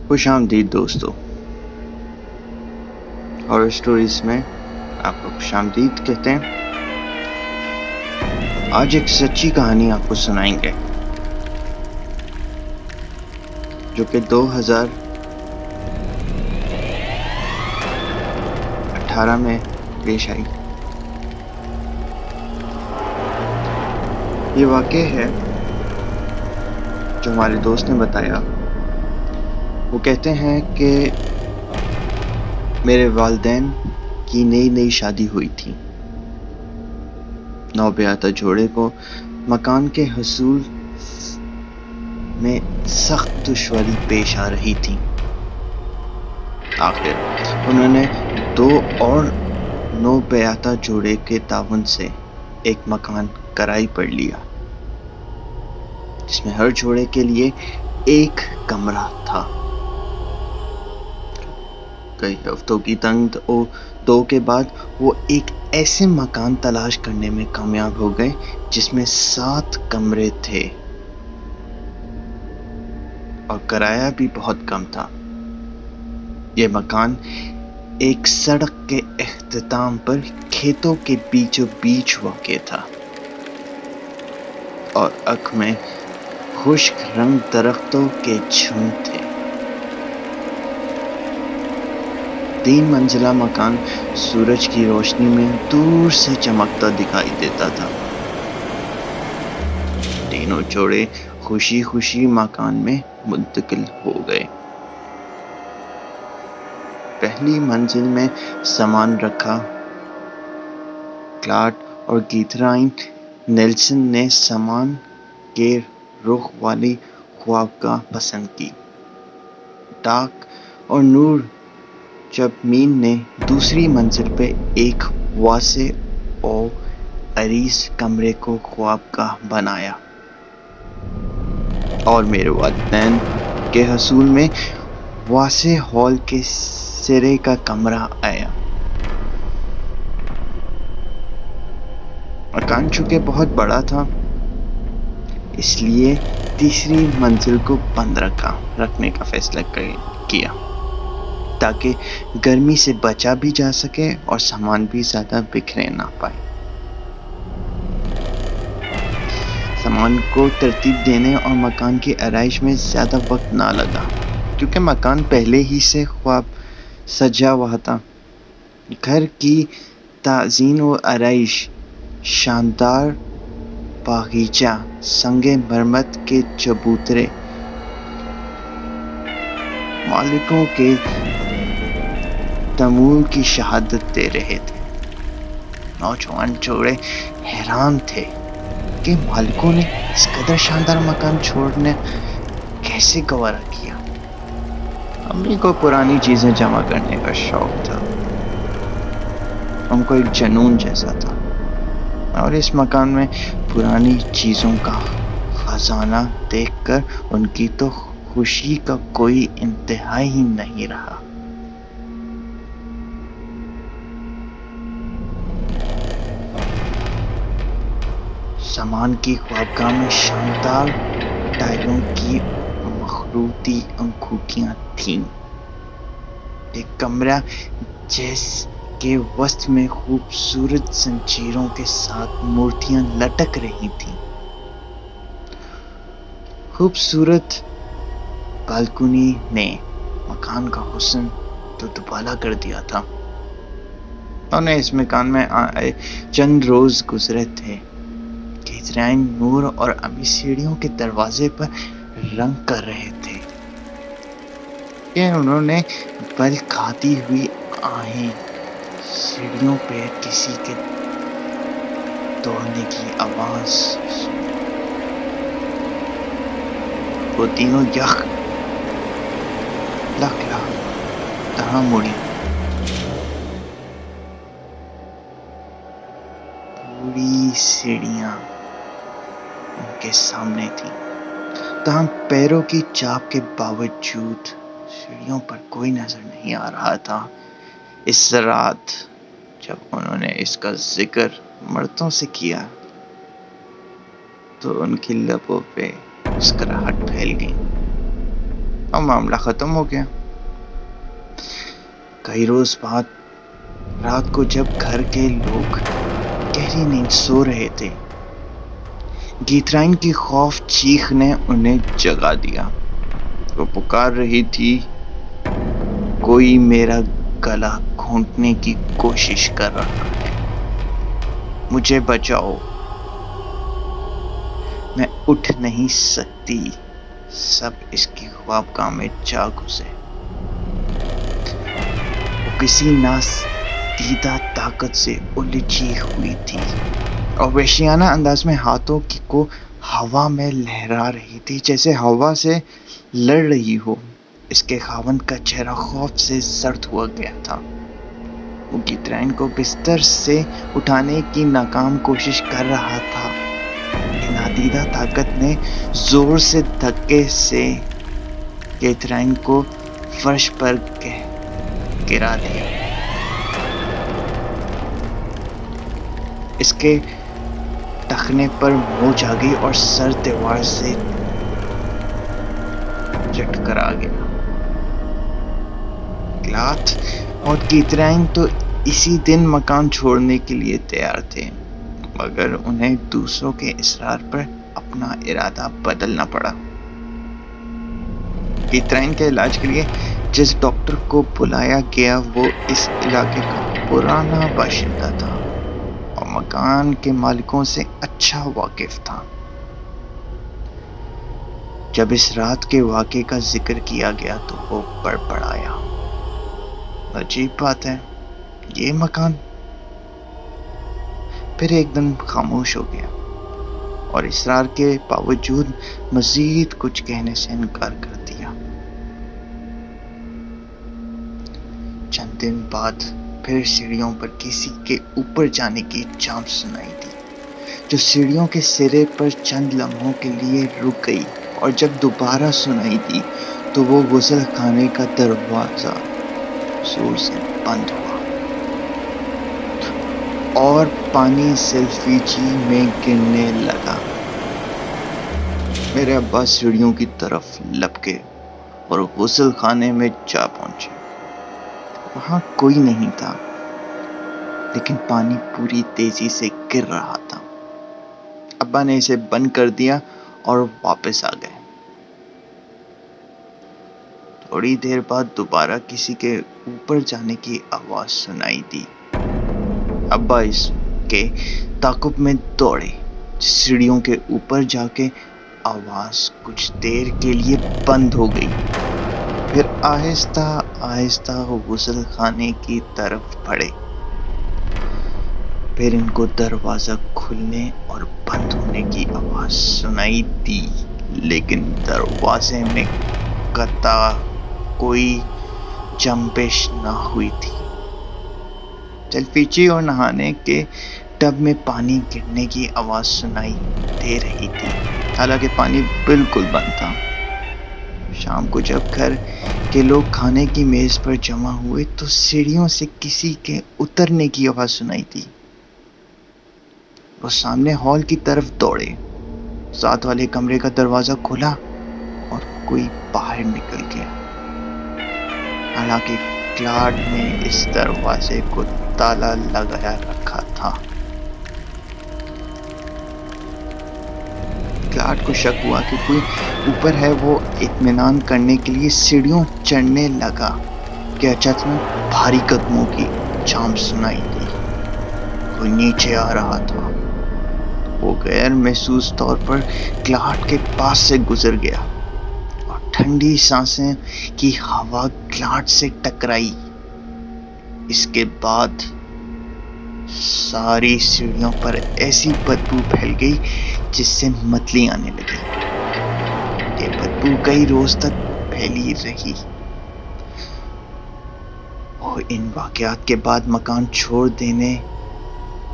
خوش آمدید دوستو، ہارر سٹوریز میں آپ کو خوش آمدید کہتے ہیں۔ آج ایک سچی کہانی آپ کو سنائیں گے جو کہ 2018 میں پیش آئی۔ یہ واقعہ ہے جو ہمارے دوست نے بتایا۔ وہ کہتے ہیں کہ میرے والدین کی نئی شادی ہوئی تھی۔ نوبیاہتا جوڑے کو مکان کے حصول میں سخت دشواری پیش آ رہی تھی۔ آخر انہوں نے 2 اور نوبیاہتا جوڑے کے تعاون سے ایک مکان کرائے پر لیا، جس میں ہر جوڑے کے لیے ایک کمرہ تھا۔ کئی ہفتوں کی تنگ دو کے بعد وہ ایک ایسے مکان تلاش کرنے میں کامیاب ہو گئے جس میں 7 کمرے تھے اور کرایہ بھی بہت کم تھا۔ یہ مکان ایک سڑک کے اختتام پر کھیتوں کے بیچوں بیچ واقع تھا اور عق میں خشک رنگ درختوں کے جھنڈ تھے۔ 3 منزلہ مکان سورج کی روشنی میں دور سے چمکتا دکھائی دیتا تھا۔ تینوں جوڑے خوشی خوشی مکان میں منتقل ہو گئے۔ پہلی منزل میں سامان رکھا۔ کلاٹ اور کیتھرائن نیلسن نے سامان کے رخ والی خوابگاہ پسند کی۔ ڈاک اور نور چپمین نے دوسری منزل پہ ایک واسع و عریض کمرے کو خوابگاہ بنایا اور میرے والدین کے حصول میں واسع ہال کے سرے کا کمرہ آیا۔ مکان چونکہ بہت بڑا تھا، اس لیے تیسری منزل کو بند رکھنے کا فیصلہ کیا تاکہ گرمی سے بچا بھی جا سکے اور سامان بھی زیادہ بکھرے نہ پائے۔ سامان کو ترتیب دینے اور مکان کی آرائش میں زیادہ وقت نہ لگا کیونکہ مکان پہلے ہی سے خواب سجا ہوا تھا۔ گھر کی تزئین و آرائش شاندار باغیچہ، سنگ مرمر کے چبوترے، مالکوں کے تمول کی شہادت دے رہے تھے۔ نوجوان جوڑے حیران تھے کہ مالکوں نے اس قدر شاندار مکان چھوڑنا کیسے گوارا کیا۔ امی کو پرانی چیزیں جمع کرنے کا شوق تھا، ان کو ایک جنون جیسا تھا، اور اس مکان میں پرانی چیزوں کا خزانہ دیکھ کر ان کی تو خوشی کا کوئی انتہا ہی نہیں رہا۔ سامان کی خوابگاہ میں شاندار ٹائلوں کی مخروطی انگوٹھیاں تھیں۔ ایک کمرہ جس کے وسط میں خوبصورت زنجیروں کے ساتھ مورتیاں لٹک رہی تھیں۔ خوبصورت بالکنی نے مکان کا حسن تو دوبالا کر دیا تھا۔ انہیں اس مکان میں آئے چند روز گزرے تھے۔ کیتھرائن، نور اور امی سیڑھیوں کے دروازے پر رنگ کر رہے تھے کہ انہوں نے بل کھاتی ہوئی آہیں سیڑھیوں پہ کسی کے دوڑنے کی آواز سنی۔ وہ تینوں یک لخلا طرح مڑی۔ پوری سیڑھیاں ان کے سامنے تھیں، تاہم پیروں کی چاپ کے باوجود سیڑھیوں پر کوئی نظر نہیں آ رہا تھا۔ اس رات جب انہوں نے اس کا ذکر مردوں سے کیا تو ان کی لبوں پہ مسکراہٹ پھیل گئی۔ اور معاملہ ختم ہو گیا۔ کئی روز بعد رات کو جب گھر کے لوگ گہری نیند سو رہے تھے، گیترائن کی خوف چیخ نے انہیں جگا دیا۔ وہ پکار رہی تھی، کوئی میرا گلا گھونٹنے کی کوشش کر رہا ہے، مجھے بچاؤ، میں اٹھ نہیں سکتی۔ سب اس کی خوابگاہ میں جا گھسے۔ وہ کسی نادیدہ طاقت سے الجھی ہوئی تھی اور وحشیانہ انداز میں ہاتھوں کو ہوا میں لہرا رہی تھی، جیسے ہوا سے لڑ رہی ہو۔ اس کے خاوند کا چہرہ خوف سے زرد ہوا گیا تھا۔ وہ گیترائن کو بستر سے اٹھانے کی ناکام کوشش کر رہا تھا کہ نادیدہ طاقت نے زور سے دھکے سے گیترائن کو فرش پر گرا دیا۔ اس کے ٹخنے پر موچ آ گئی اور سر دیوار سے چٹکرا گیا۔ کلاتھ اور گیترائن تو اسی دن مکان چھوڑنے کے لیے تیار تھے، مگر انہیں دوسروں کے اصرار پر اپنا ارادہ بدلنا پڑا۔ گیترائن کے علاج کے لیے جس ڈاکٹر کو بلایا گیا وہ اس علاقے کا پرانا باشندہ تھا اور مکان کے مالکوں سے اچھا واقف تھا۔ جب اس رات کے واقعے کا ذکر کیا گیا تو وہ بڑبڑایا، عجیب بات ہے، یہ مکان؟ پھر ایک دم خاموش ہو گیا اور اصرار کے باوجود مزید کچھ کہنے سے انکار کر دیا۔ چند دن بعد پھر سیڑھیوں پر کسی کے اوپر جانے کی چانپ سنائی دی، جو سیڑھیوں کے سرے پر چند لمحوں کے لیے رک گئی، اور جب دوبارہ سنائی دی تو وہ غسل خانے کا دروازہ زور سے بند ہوا اور پانی سلفیجی میں گرنے لگا۔ میرے ابا سیڑھیوں کی طرف لپکے اور غسل خانے میں جا پہنچے۔ وہاں کوئی نہیں تھا، لیکن پانی پوری تیزی سے گر رہا تھا۔ ابا نے اسے بند کر دیا اور واپس آ گئے۔ تھوڑی دیر بعد دوبارہ کسی کے اوپر جانے کی آواز سنائی دی۔ ابا اس کے تعاقب میں دوڑے۔ سیڑھیوں کے اوپر جا کے آواز کچھ دیر کے لیے بند ہو گئی، پھر آہستہ آہستہ غسل خانے کی طرف بڑھے۔ پھر ان کو دروازہ کھلنے اور بند ہونے کی آواز سنائی دی، لیکن دروازے میں قطع کوئی جنبش نہ ہوئی تھی۔ سلفیجی اور نہانے کے ٹب میں پانی گرنے کی آواز سنائی دے رہی تھی، حالانکہ پانی بالکل بند تھا۔ شام کو جب گھر کے لوگ کھانے کی میز پر جمع ہوئے تو سیڑھیوں سے کسی کے اترنے کی آواز سنائی دی۔ وہ سامنے ہال کی طرف دوڑے، ساتھ والے کمرے کا دروازہ کھلا اور کوئی باہر نکل گیا، حالانکہ کلاڈ نے اس دروازے کو تالا لگایا رکھا تھا۔ کلاڈ کو شک ہوا کہ کوئی اوپر ہے۔ وہ اطمینان کرنے کے لیے سیڑھیوں چڑھنے لگا کہ اچانک بھاری قدموں کی چانپ سنائی دی۔ کوئی نیچے آ رہا تھا۔ وہ غیر محسوس طور پر کلاڈ کے پاس سے گزر گیا اور ٹھنڈی سانسیں کی ہوا کلاڈ سے ٹکرائی۔ اس کے بعد ساری سیڑھیوں پر ایسی بدبو پھیل گئی جس سے متلی آنے لگی۔ یہ بدبو کئی روز تک پھیلی رہی۔ وہ ان واقعات کے بعد مکان چھوڑ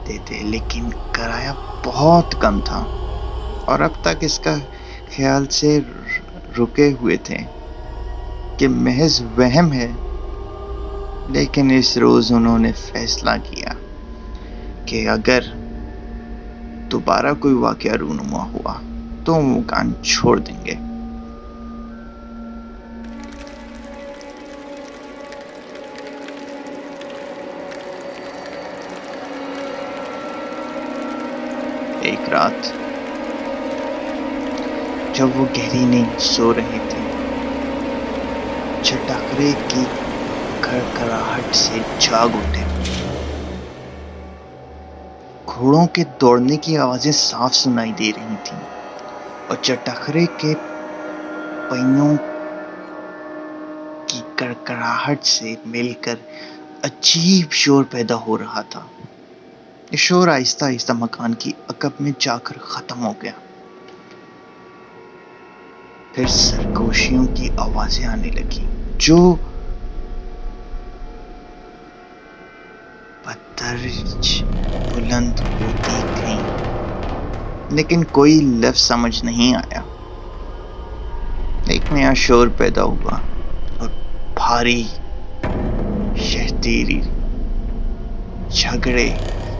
دیتے، لیکن کرایہ بہت کم تھا اور اب تک اس کا خیال سے رکے ہوئے تھے کہ محض وہم ہے۔ لیکن اس روز انہوں نے فیصلہ کیا کہ اگر دوبارہ کوئی واقعہ رونما ہوا تو وہ مکان چھوڑ دیں گے۔ ایک رات جب وہ گہری نیند سو رہے تھے، چٹاخرے کی کھڑکھڑاہٹ سے جاگ اٹھے۔ گھوڑوں کے دوڑنے کی آوازیں صاف سنائی دے رہی تھیں اور چٹاخرے کے پہیوں کی کڑکڑاہٹ سے مل کر عجیب شور پیدا ہو رہا تھا۔ یہ شور آہستہ آہستہ مکان کی عقب میں جا کر ختم ہو گیا۔ پھر سرگوشیوں کی آوازیں آنے لگی جو بتدریج بلند ہوتی گئیں، لیکن کوئی لفظ سمجھ نہیں آیا۔ ایک نیا شور پیدا ہوا اور بھاری شہتری جھگڑے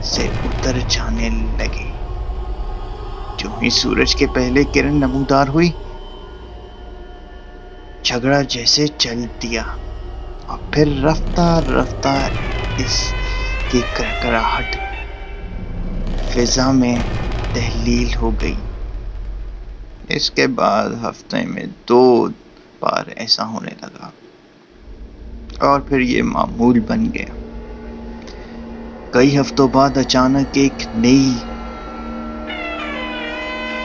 سے اتر جانے لگے۔ جو ہی سورج کے پہلے کرن نمودار ہوئی، جھگڑا جیسے چل دیا اور پھر رفتہ رفتہ اس کی کڑکڑاہٹ فضا میں تحلیل ہو گئی۔ اس کے بعد ہفتے میں 2 بار ایسا ہونے لگا اور پھر یہ معمول بن گیا۔ کئی ہفتوں بعد اچانک ایک نئی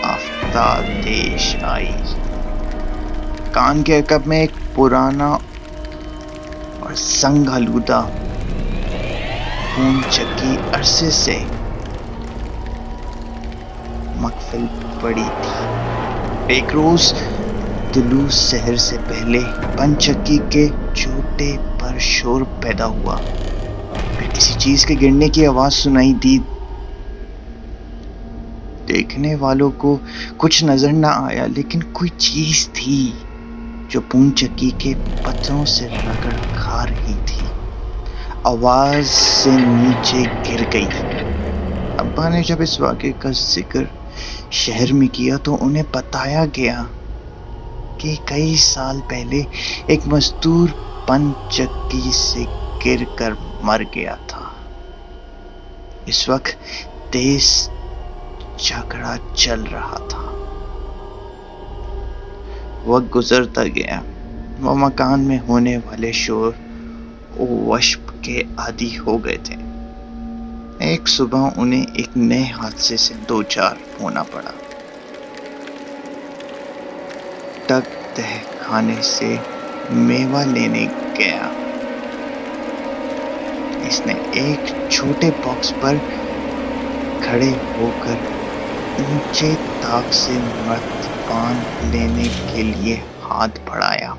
آفتابش آئی۔ کان کے عقب میں ایک پرانا اور سنگ آلودہ خون چکی عرصے سے مقفل پڑی تھی۔ ایک روز طلوع سحر سے پہلے پن چکی کے چوٹے پر شور پیدا ہوا، پھر کسی چیز کے گرنے کی آواز سنائی دی۔ دیکھنے والوں کو کچھ نظر نہ آیا، لیکن کوئی چیز تھی جو پون چکی کے پتھروں سے رگڑ کھا رہی تھی۔ آواز سے نیچے گر گئی۔ ابا نے جب اس واقعے کا ذکر شہر میں کیا تو انہیں بتایا گیا کہ کئی سال پہلے ایک مزدور پن چکی سے گر کر مر گیا تھا۔ اس وقت تیز جھگڑا چل رہا تھا۔ وقت گزرتا گیا، وہ مکان میں ہونے والے شور و وشب کے عادی ہو گئے تھے۔ ایک صبح انہیں ایک نئے حادثے سے دوچار ہونا پڑا۔ ڈگ تہ خانے سے میوہ لینے گیا۔ اس نے ایک چھوٹے باکس پر کھڑے ہو کر اونچے طاق سے مرتبان لینے کے لیے ہاتھ بڑھایا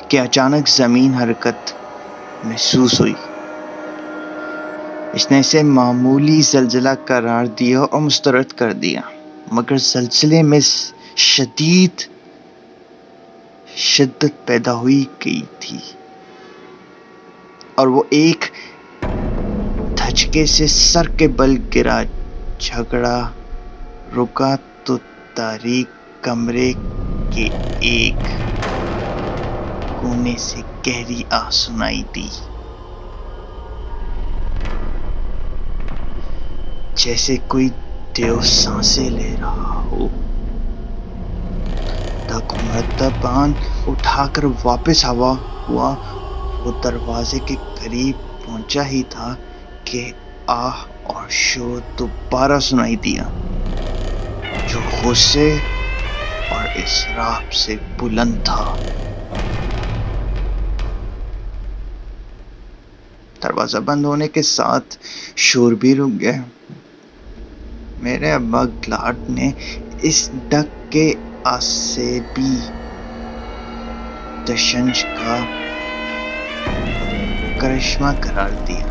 کہ اچانک زمین حرکت محسوس ہوئی۔ اس نے اسے معمولی زلزلہ قرار دیا اور مسترد کر دیا، مگر زلزلے میں شدت پیدا ہوئی گئی تھی اور وہ ایک دھچکے سے سر کے بل گرا۔ جھگڑا رکا تو تاریک کمرے کے ایک کونے سے گہری آہ سنائی دی، جیسے کوئی دیو سانسیں لے رہا ہو۔ ڈگ مرتبان اٹھا کر واپس ہوا ہوا وہ دروازے کے قریب پہنچا ہی تھا کہ آہ اور شور دوبارہ سنائی دیا، جو غصے اور اضطراب سے بلند تھا۔ دروازہ بند ہونے کے ساتھ شور بھی رک گیا۔ میرے ابا گلاٹ نے اس ڈگ کے عصبی تشنج کا کرشمہ قرار دیا۔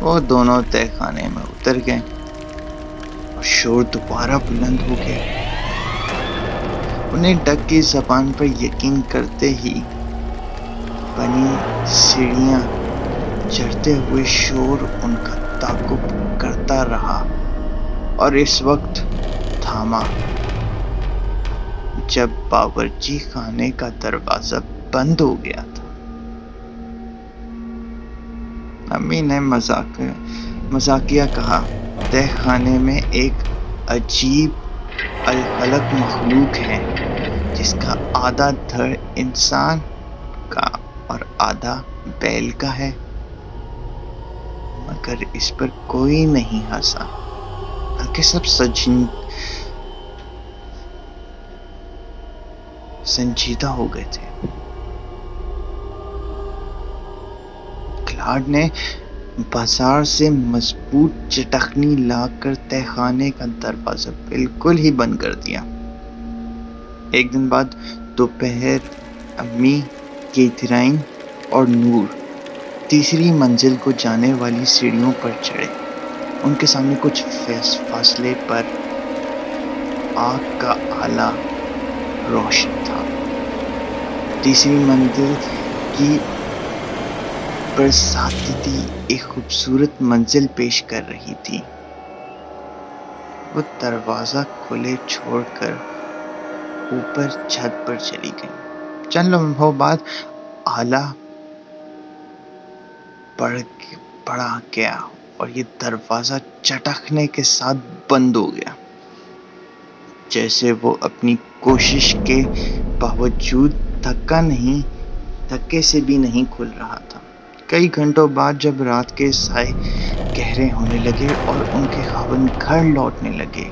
وہ دونوں تہ خانے میں اتر گئے اور شور دوبارہ بلند ہو گیا۔ انہیں ڈگ کی زبان پر یقین کرتے ہی بنی سیڑھیاں چڑھتے ہوئے شور ان کا تعاقب کرتا رہا اور اس وقت تھاما جب باورچی خانے کا دروازہ بند ہو گیا تھا۔ امی نے مزاقیہ کہا، تہ خانے میں ایک عجیب الخلق مخلوق ہے جس کا آدھا دھڑ انسان کا اور آدھا بیل کا ہے، مگر اس پر کوئی نہیں ہنسا، بلکہ سب سنجیدہ ہو گئے تھے۔ کلاڈ نے بازار سے مضبوط چٹخنی لا کر تہ خانے کا دروازہ بالکل ہی بند کر دیا۔ ایک دن بعد دوپہر امی، کیتھرائن اور نور تیسری منزل کو جانے والی سیڑھیوں پر چڑھے۔ ان کے سامنے کچھ فاصلے پر آگ کا آلہ روشن تھا۔ تیسری منزل کی برساتتی ایک خوبصورت منزل پیش کر رہی تھی۔ وہ دروازہ کھلے چھوڑ کر اوپر چھت پر چلی گئی۔ چند لمحوں بعد آلہ بڑھا گیا اور یہ دروازہ چٹکنے کے ساتھ بند ہو گیا، جیسے وہ اپنی کوشش کے باوجود دھکے سے بھی نہیں کھل رہا تھا۔ کئی گھنٹوں بعد جب رات کے سائے گہرے ہونے لگے اور ان کے خاوند گھر لوٹنے لگے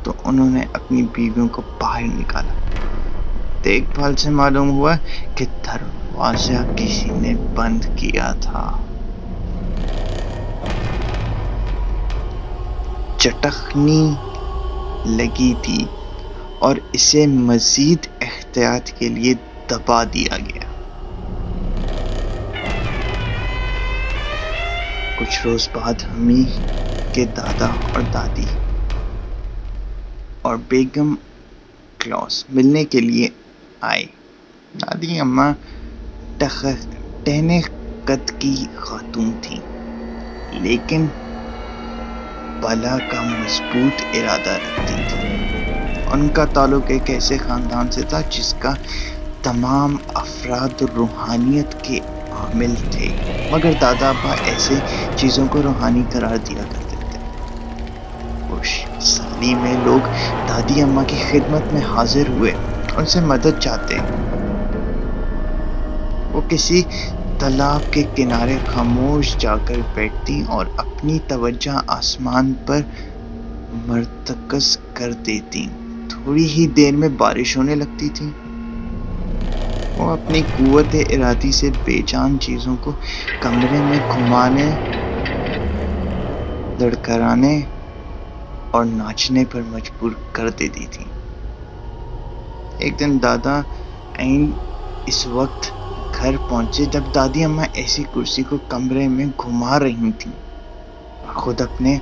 تو انہوں نے اپنی بیویوں کو باہر نکالا۔ دیکھ بھال سے معلوم ہوا کہ دروازہ کسی نے بند کیا تھا۔ چٹخنی لگی تھی اور اسے مزید احتیاط کے لیے دبا دیا گیا۔ کچھ روز بعد امی کے دادا اور دادی اور بیگم کلوس ملنے کے لیے آئے۔ دادی اماں ٹہنے قد کی خاتون تھیں، لیکن بلا کا مضبوط ارادہ رکھتی تھیں۔ ان کا تعلق ایک ایسے خاندان سے تھا جس کا تمام افراد روحانیت کے عامل تھے، مگر دادا ابا ایسے چیزوں کو روحانی قرار دیا کرتے تھے۔ خوش سالی میں لوگ دادی اماں کی خدمت میں حاضر ہوئے، ان سے مدد چاہتے۔ وہ کسی تالاب کے کنارے خاموش جا کر بیٹھتی اور اپنی توجہ آسمان پر مرتکز کر دیتی۔ تھوڑی ہی دیر میں بارش ہونے لگتی تھی۔ وہ اپنی قوت ارادی سے بے جان چیزوں کو کمرے میں گھمانے، لڑکھڑانے اور ناچنے پر مجبور کر دیتی تھی۔ ایک دن دادا عین اس وقت گھر پہنچے جب دادی اماں ایسی کرسی کو کمرے میں گھما رہی تھیں اور خود اپنے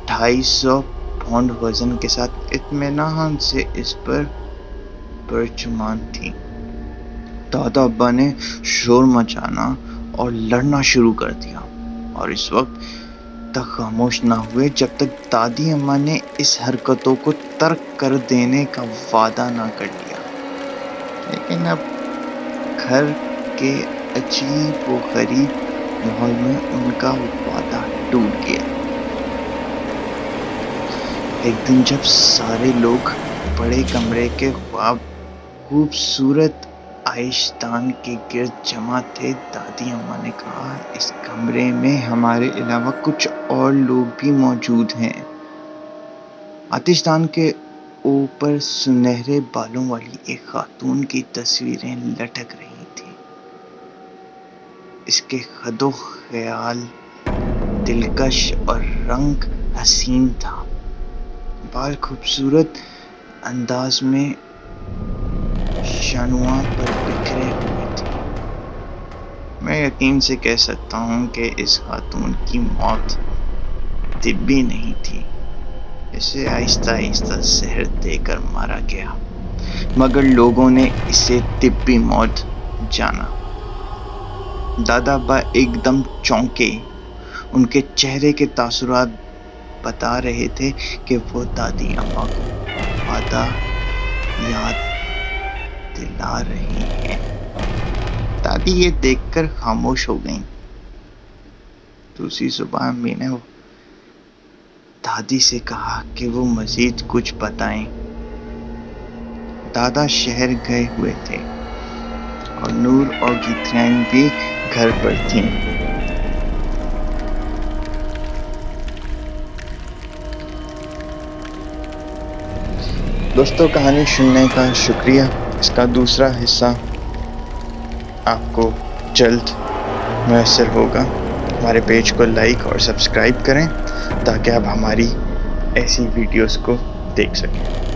250 پاؤنڈ وزن کے ساتھ اطمینان سے اس پر پرچمان تھیں۔ دادا ابا نے شور مچانا اور لڑنا شروع کر دیا اور اس وقت تک خاموش نہ ہوئے جب تک دادی اماں نے اس حرکتوں کو ترک کر دینے کا وعدہ نہ کر لیا۔ لیکن اب گھر کے عجیب و غریب ماحول میں ان کا وعدہ ٹوٹ گیا۔ ایک دن جب سارے لوگ بڑے کمرے کے خوبصورت عیش-دان کے گرد جمع تھے، دادی اماں نے کہا، اس کمرے میں ہمارے علاوہ کچھ اور لوگ بھی موجود ہیں۔ آتش دان کے اوپر سنہرے بالوں والی ایک خاتون کی تصویریں لٹک رہی تھیں۔ اس کے قد و خیال دلکش اور رنگ حسین تھا۔ بال خوبصورت انداز میں شانوں پر بکھرے ہوئے تھے۔ میں یقین سے کہہ سکتا ہوں کہ اس خاتون کی موت طبی نہیں تھی، اسے آہستہ آہستہ زہر دے کر مارا گیا، مگر لوگوں نے اسے طبی موت جانا۔ دادا ابا ایک دم چونکے، ان کے چہرے کے تاثرات بتا رہے تھے کہ وہ دادی اماں کو وعدہ یاد دلا رہے ہیں۔ دادی یہ دیکھ کر خاموش ہو گئیں۔ دوسری زبان میں نے وہ دادی سے کہا کہ وہ مزید کچھ بتائیں. دادا شہر گئے ہوئے تھے اور نور اور گیترائن بھی گھر پر تھیں. دوستو کہانی سننے کا شکریہ. اس کا دوسرا حصہ آپ کو جلد میسر ہوگا. ہمارے پیج کو لائک اور سبسکرائب کریں تاکہ آپ ہماری ایسی ویڈیوز کو دیکھ سکیں.